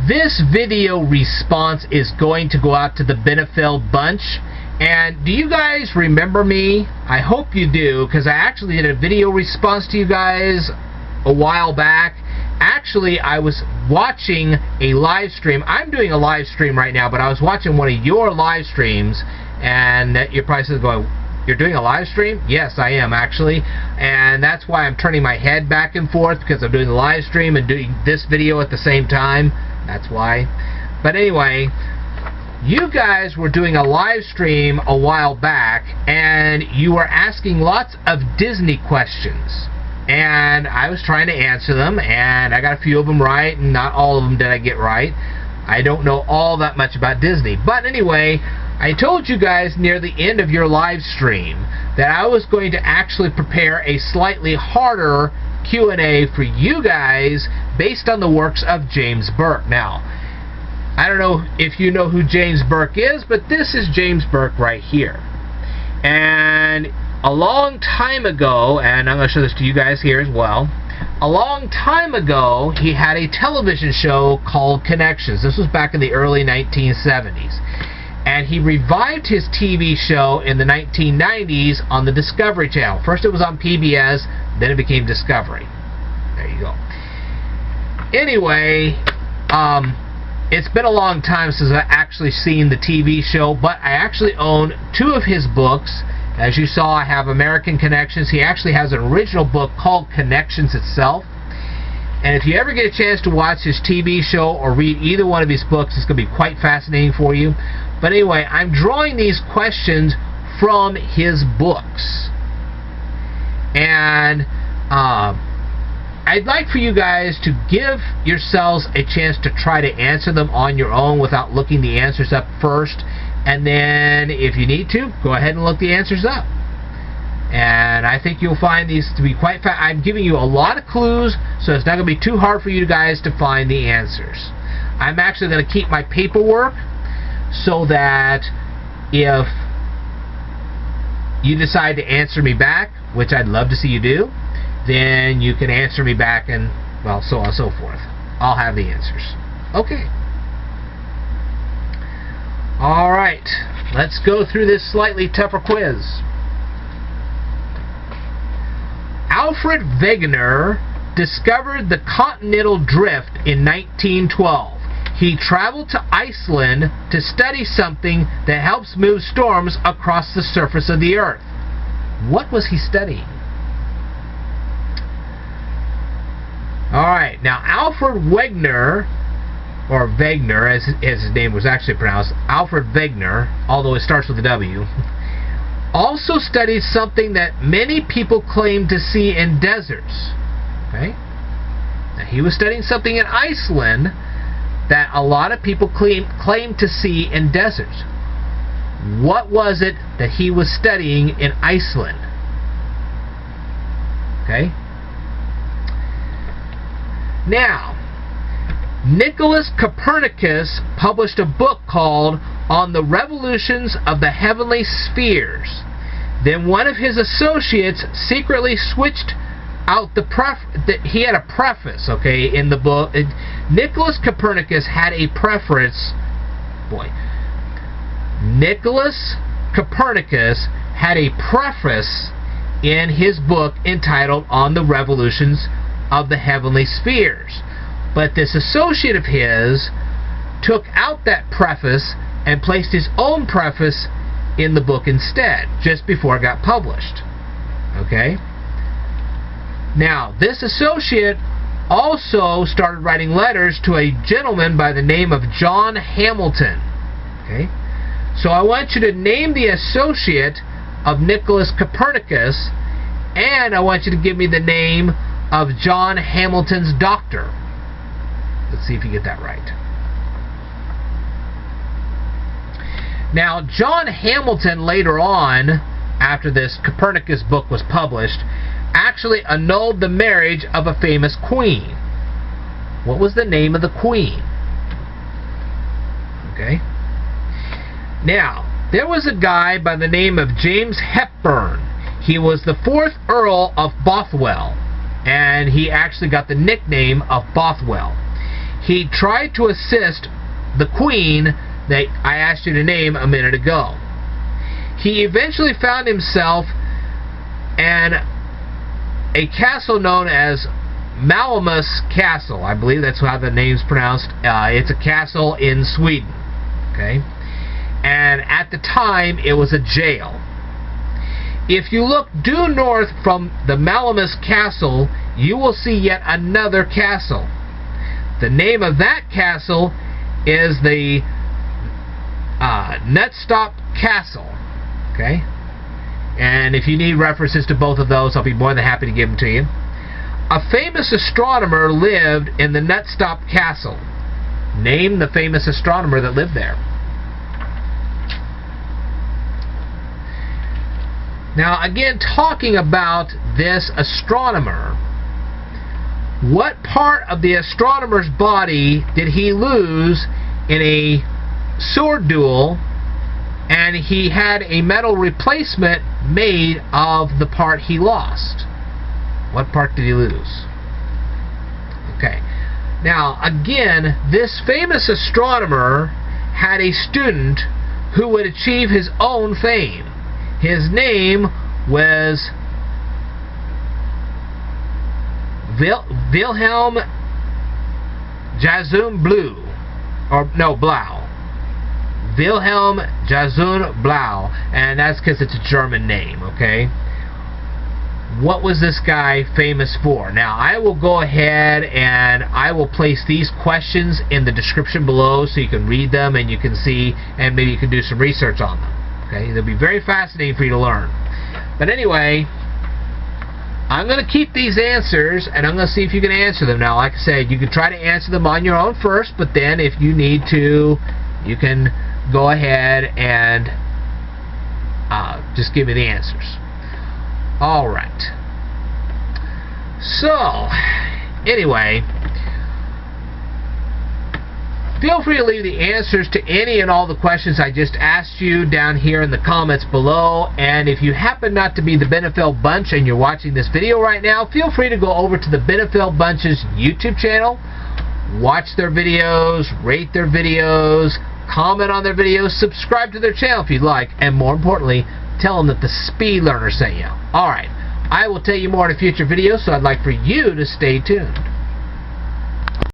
This video response is going to go out to the Benefeld bunch. And do you guys remember me? I hope you do, because I actually did a video response to you guys a while back. Actually, I was watching a live stream. I'm doing a live stream right now, but I was watching one of your live streams, and you're probably going, "You're doing a live stream?" Yes, I am, actually. And that's why I'm turning my head back and forth, because I'm doing the live stream and doing this video at the same time. That's why. But anyway, you guys were doing a live stream a while back, and you were asking lots of Disney questions. And I was trying to answer them, and I got a few of them right, and not all of them did I get right. I don't know all that much about Disney. But anyway, I told you guys near the end of your live stream that I was going to actually prepare a slightly harder Q&A for you guys based on the works of James Burke. Now, I don't know if you know who James Burke is, but this is James Burke right here. And a long time ago, and I'm going to show this to you guys here as well, a long time ago he had a television show called Connections. This was back in the early 1970s. And he revived his TV show in the 1990s on the Discovery Channel. First it was on PBS, then it became Discovery. There you go. Anyway, it's been a long time since I've actually seen the TV show, but I actually own 2 of his books. As you saw, I have American Connections. He actually has an original book called Connections itself. And if you ever get a chance to watch his TV show or read either one of his books, it's going to be quite fascinating for you. But anyway, I'm drawing these questions from his books. And I'd like for you guys to give yourselves a chance to try to answer them on your own without looking the answers up first. And then, if you need to, go ahead and look the answers up. And I think you'll find these to be quite fast. I'm giving you a lot of clues, so it's not going to be too hard for you guys to find the answers. I'm actually going to keep my paperwork so that if you decide to answer me back, which I'd love to see you do, then you can answer me back and, well, so on and so forth. I'll have the answers. Okay. Alright, let's go through this slightly tougher quiz. Alfred Wegener discovered the continental drift in 1912. He traveled to Iceland to study something that helps move storms across the surface of the earth. What was he studying? Alright, now Alfred Wegener, or Wegener as his name was actually pronounced, Alfred Wegener, although it starts with a W, also studied something that many people claim to see in deserts. Okay? Now, he was studying something in Iceland that a lot of people claim to see in deserts. What was it that he was studying in Iceland? Okay? Now, Nicolaus Copernicus published a book called On the Revolutions of the Heavenly Spheres. Then one of his associates secretly switched out he had a preface, okay, in the book. Nicolaus Copernicus had a preface. Nicolaus Copernicus had a preface in his book entitled On the Revolutions of the Heavenly Spheres. But this associate of his took out that preface and placed his own preface in the book instead, just before it got published. Okay? Now, this associate also started writing letters to a gentleman by the name of John Hamilton. Okay? So I want you to name the associate of Nicolaus Copernicus, and I want you to give me the name of John Hamilton's doctor. Let's see if you get that right. Now, John Hamilton later on, after this Copernicus book was published, actually annulled the marriage of a famous queen. What was the name of the queen? Okay. Now, there was a guy by the name of James Hepburn. He was the 4th Earl of Bothwell, and he actually got the nickname of Bothwell. he tried to assist the queen that I asked you to name a minute ago. He eventually found himself in a castle known as Malmöhus Castle. I believe that's how the name's pronounced. It's a castle in Sweden. Okay? And at the time, it was a jail. If you look due north from the Malmöhus Castle, you will see yet another castle. The name of that castle is the Knutstorp Castle. Okay? And if you need references to both of those, I'll be more than happy to give them to you. A famous astronomer lived in the Knutstorp Castle. Name the famous astronomer that lived there. Now, again, talking about this astronomer, what part of the astronomer's body did he lose in a sword duel, and he had a metal replacement made of the part he lost? What part did he lose? Okay. Now, again, this famous astronomer had a student who would achieve his own fame. His name was Wilhelm Jason Blau. Wilhelm Jason Blau. And that's because it's a German name, okay? What was this guy famous for? Now, I will go ahead and I will place these questions in the description below so you can read them and you can see, and maybe you can do some research on them. Okay, they'll be very fascinating for you to learn. But anyway, I'm going to keep these answers and I'm going to see if you can answer them. Now, like I said, you can try to answer them on your own first, but then if you need to, you can go ahead and just give me the answers. Alright. So, anyway, feel free to leave the answers to any and all the questions I just asked you down here in the comments below. And if you happen not to be the Benefeld Bunch and you're watching this video right now, feel free to go over to the Benefeld Bunch's YouTube channel, watch their videos, rate their videos, comment on their videos, subscribe to their channel if you'd like, and more importantly, tell them that the Speed Learner sent you. Alright, I will tell you more in a future video, so I'd like for you to stay tuned.